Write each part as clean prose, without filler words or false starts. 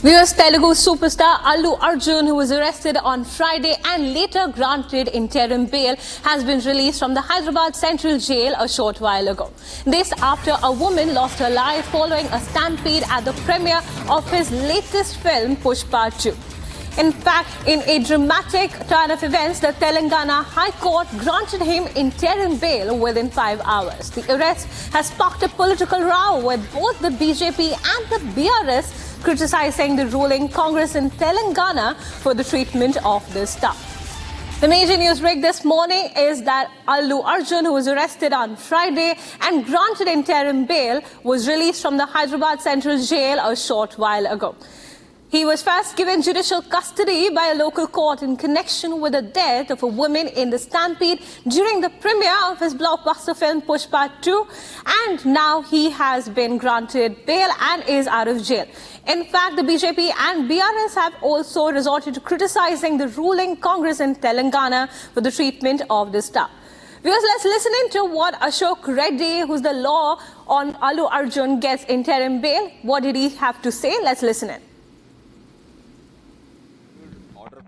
US Telugu superstar Allu Arjun, who was arrested on Friday and later granted interim bail, has been released from the Hyderabad Central Jail a short while ago. This after a woman lost her life following a stampede at the premiere of his latest film, Pushpa 2. In fact, in a dramatic turn of events, the Telangana High Court granted him interim bail within 5 hours. The arrest has sparked a political row with both the BJP and the BRS criticizing the ruling Congress in Telangana for the treatment of this staff. The major news break this morning is that Allu Arjun, who was arrested on Friday and granted interim bail, was released from the Hyderabad Central Jail a short while ago. He was first given judicial custody by a local court in connection with the death of a woman in the stampede during the premiere of his blockbuster film Pushpa 2, and now he has been granted bail and is out of jail. In fact, the BJP and BRS have also resorted to criticizing the ruling Congress in Telangana for the treatment of this staff. Viewers, let's listen into what Ashok Reddy, who's the law on Allu Arjun, gets interim bail. What did he have to say? Let's listen in.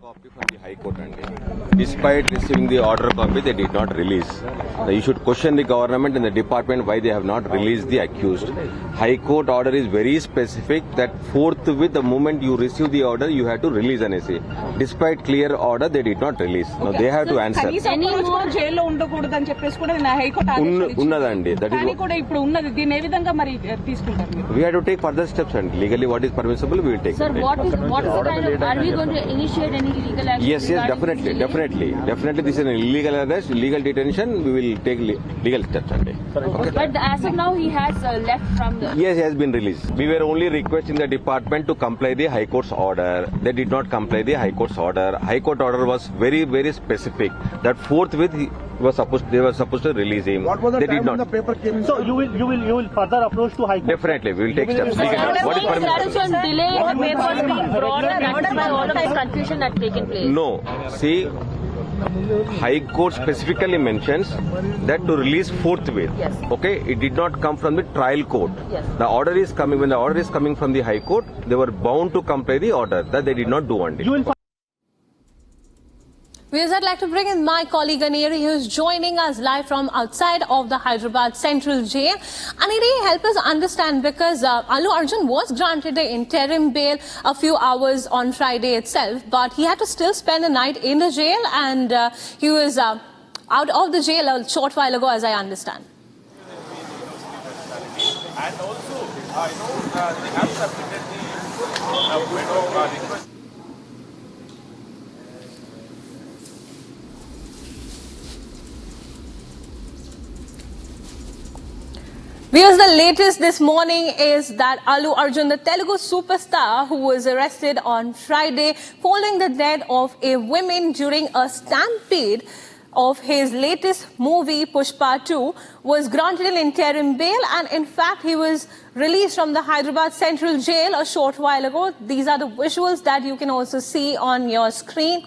Copy from the High Court, and despite receiving the order copy, they did not release. Now you should question the government and the department why they have not released the accused. High Court order is very specific that forthwith the moment you receive the order, you have to release an essay. Despite clear order, they did not release. Now they have to answer. Unnadandi. That is. We have to take further steps, and legally what is permissible, we will take. Sir, what is the kind of, are we going to initiate any legal action? Yes, definitely. This is an illegal arrest, illegal detention. We will take legal steps. Okay. But as of now, he has left from the... Yes, he has been released. We were only requesting the department to comply the High Court's order. They did not comply the High Court's order. High Court order was very, very specific that forthwith they were supposed to release him. What was the they time did not. when the paper came in? So you will further approach to High Court? Definitely, we will take steps. What is permissible? There is some delay in the papers being brought, and that is why all of this confusion has taken place. No. See, High Court specifically mentions that to release forthwith. Yes. Okay, it did not come from the trial court. Yes. The order is coming. When the order is coming from the High Court, they were bound to comply the order. That they did not do one day. Viewers, I'd like to bring in my colleague Aneri, who's joining us live from outside of the Hyderabad Central Jail. Aneri, help us understand, because Allu Arjun was granted the interim bail a few hours on Friday itself, but he had to still spend the night in the jail, and he was out of the jail a short while ago, as I understand. And also, they have submitted the request. Viewers, the latest this morning is that Allu Arjun, the Telugu superstar who was arrested on Friday following the death of a woman during a stampede of his latest movie, Pushpa 2, was granted an interim bail, and in fact he was released from the Hyderabad Central Jail a short while ago. These are the visuals that you can also see on your screen.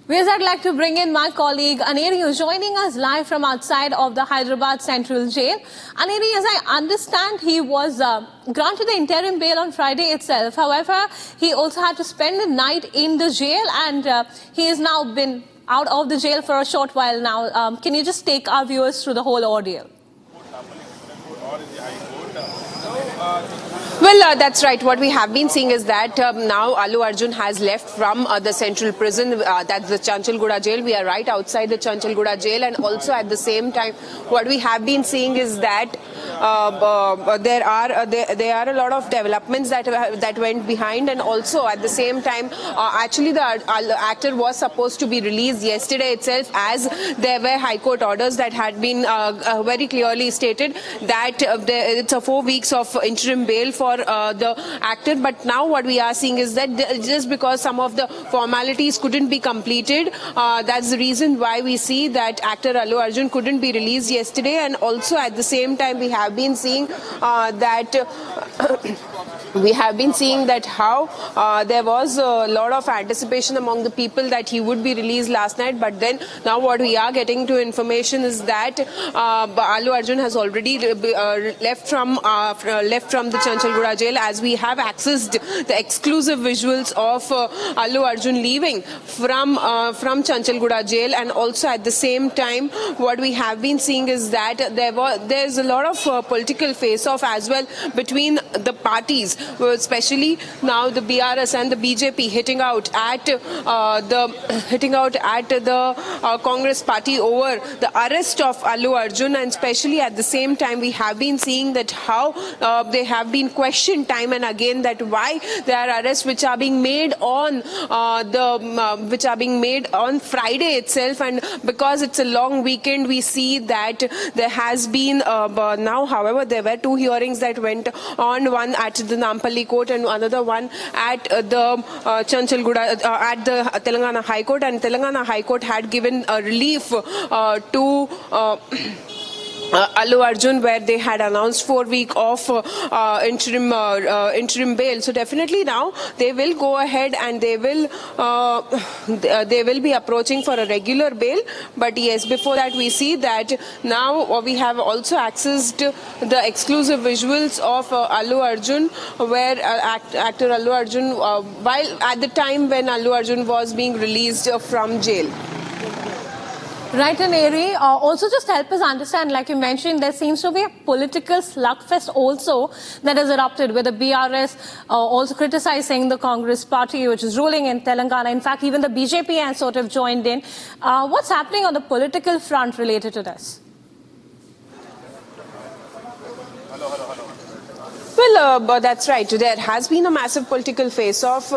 Viewers, I'd like to bring in my colleague Aneri, who's joining us live from outside of the Hyderabad Central Jail. Aneri, as I understand, he was granted the interim bail on Friday itself. However, he also had to spend the night in the jail, and he has now been out of the jail for a short while now. Can you just take our viewers through the whole ordeal? Well, that's right. What we have been seeing is that now Allu Arjun has left from the central prison, that's the Chanchalguda jail. We are right outside the Chanchalguda jail, and also at the same time, what we have been seeing is that there are a lot of developments that went behind, and also at the same time, actually the actor was supposed to be released yesterday itself, as there were High Court orders that had been very clearly stated that it's a 4 weeks of interim bail for the actor. But now what we are seeing is that just because some of the formalities couldn't be completed, that's the reason why we see that actor Allu Arjun couldn't be released yesterday. And also at the same time, we have been seeing that we have been seeing that how there was a lot of anticipation among the people that he would be released last night, but then now what we are getting to information is that Allu Arjun has already left from the Chanchalguda jail, as we have accessed the exclusive visuals of Allu Arjun leaving from Chanchalguda jail. And also at the same time what we have been seeing is that there's a lot of political face-off as well between the parties, especially now the BRS and the BJP hitting out at the Congress party over the arrest of Allu Arjun. And especially at the same time we have been seeing that how they have been questioned time and again that why there are arrests which are being made on Friday itself, and because it's a long weekend we see that there has been now, however, there were two hearings that went on, one at the Nampally court and another one at the Chanchalguda at the Telangana High Court, and Telangana High Court had given a relief to Allu Arjun, where they had announced 4 weeks of interim bail. So definitely now they will go ahead and they will be approaching for a regular bail. But yes, before that we see that now we have also accessed the exclusive visuals of Allu Arjun, where actor Allu Arjun, while at the time when Allu Arjun was being released from jail. Right, and Eri, also just help us understand, like you mentioned, there seems to be a political slugfest also that has erupted with the BRS also criticizing the Congress party, which is ruling in Telangana. In fact, even the BJP has sort of joined in. What's happening on the political front related to this? Well, that's right. There has been a massive political face-off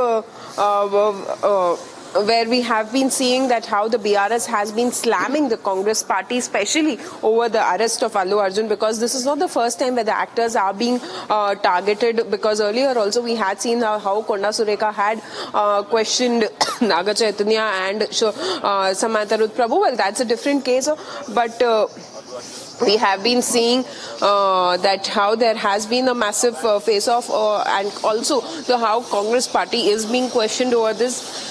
where we have been seeing that how the BRS has been slamming the Congress party, especially over the arrest of Allu Arjun, because this is not the first time where the actors are being targeted, because earlier also we had seen how Konda Sureka had questioned Naga Chaitanya and Samantha Ruth Prabhu. Well, that's a different case, but we have been seeing that how there has been a massive face-off and also how Congress party is being questioned over this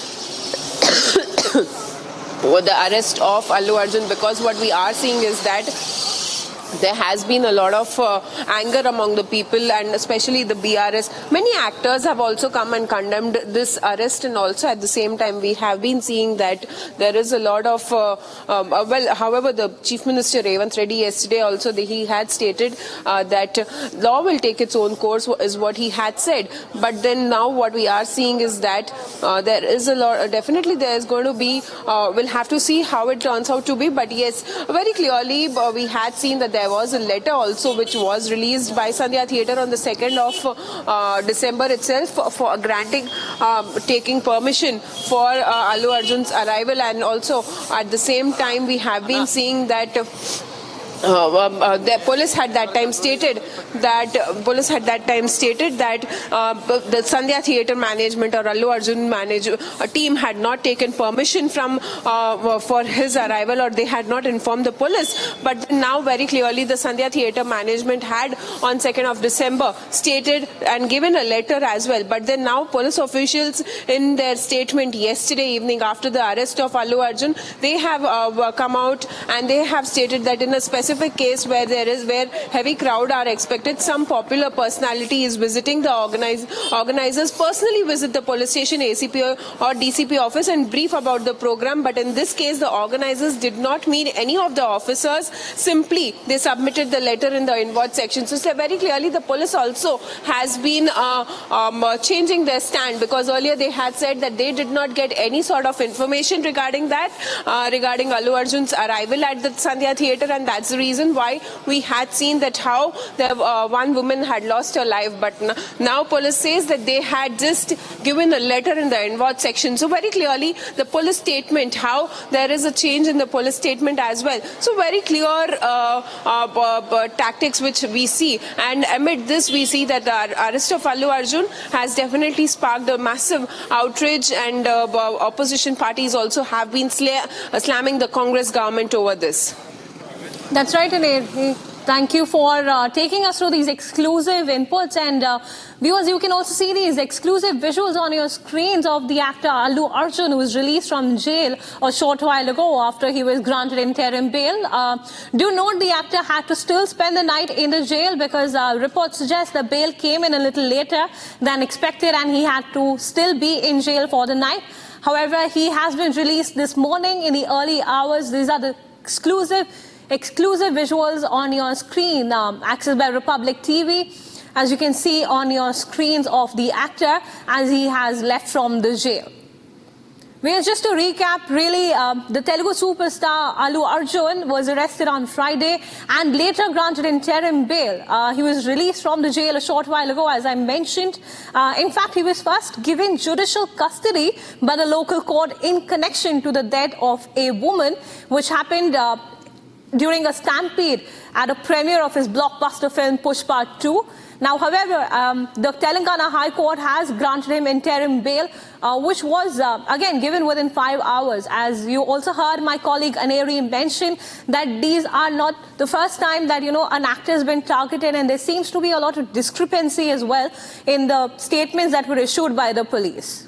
over the arrest of Allu Arjun, because what we are seeing is that there has been a lot of anger among the people, and especially the BRS. Many actors have also come and condemned this arrest, and also at the same time we have been seeing that there is a lot of well, however, the Chief Minister Revanth Reddy yesterday also he had stated that law will take its own course, is what he had said. But then now what we are seeing is that there is a lot, definitely there is going to be, we'll have to see how it turns out to be. But yes, very clearly we had seen that there was a letter also which was released by Sandhya Theatre on the 2nd of December itself for granting, taking permission for Allu Arjun's arrival. And also at the same time we have been seeing that the police had that time stated that the Sandhya Theatre management or Allu Arjun team had not taken permission from for his arrival, or they had not informed the police. But now very clearly the Sandhya Theatre management had on 2nd of December stated and given a letter as well. But then now police officials in their statement yesterday evening after the arrest of Allu Arjun, they have come out and they have stated that in a specific case where heavy crowd are expected, some popular personality is visiting the organizers personally visit the police station, ACP or DCP office and brief about the program. But in this case the organizers did not meet any of the officers, simply they submitted the letter in the inward section. So very clearly the police also has been changing their stand, because earlier they had said that they did not get any sort of information regarding that, regarding Allu Arjun's arrival at the Sandhya Theatre, and that's the reason why we had seen that how one woman had lost her life. But now police says that they had just given a letter in the inward section. So very clearly the police statement, how there is a change in the police statement as well. So very clear tactics which we see, and amid this we see that the arrest of Allu Arjun has definitely sparked a massive outrage, and opposition parties also have been slamming the Congress government over this. That's right, and Thank you for taking us through these exclusive inputs. And viewers, you can also see these exclusive visuals on your screens of the actor Allu Arjun, who was released from jail a short while ago after he was granted interim bail. Do note the actor had to still spend the night in the jail because reports suggest the bail came in a little later than expected and he had to still be in jail for the night. However, he has been released this morning in the early hours. These are the exclusive visuals on your screen, accessed by Republic TV, as you can see on your screens of the actor as he has left from the jail. Well, just to recap, really, the Telugu superstar Allu Arjun was arrested on Friday and later granted interim bail. He was released from the jail a short while ago, as I mentioned. In fact, he was first given judicial custody by the local court in connection to the death of a woman, which happened during a stampede at a premiere of his blockbuster film Pushpa 2. Now, however, the Telangana High Court has granted him interim bail, which was, again, given within 5 hours. As you also heard my colleague Aneri mention, that these are not the first time that, an actor has been targeted, and there seems to be a lot of discrepancy as well in the statements that were issued by the police.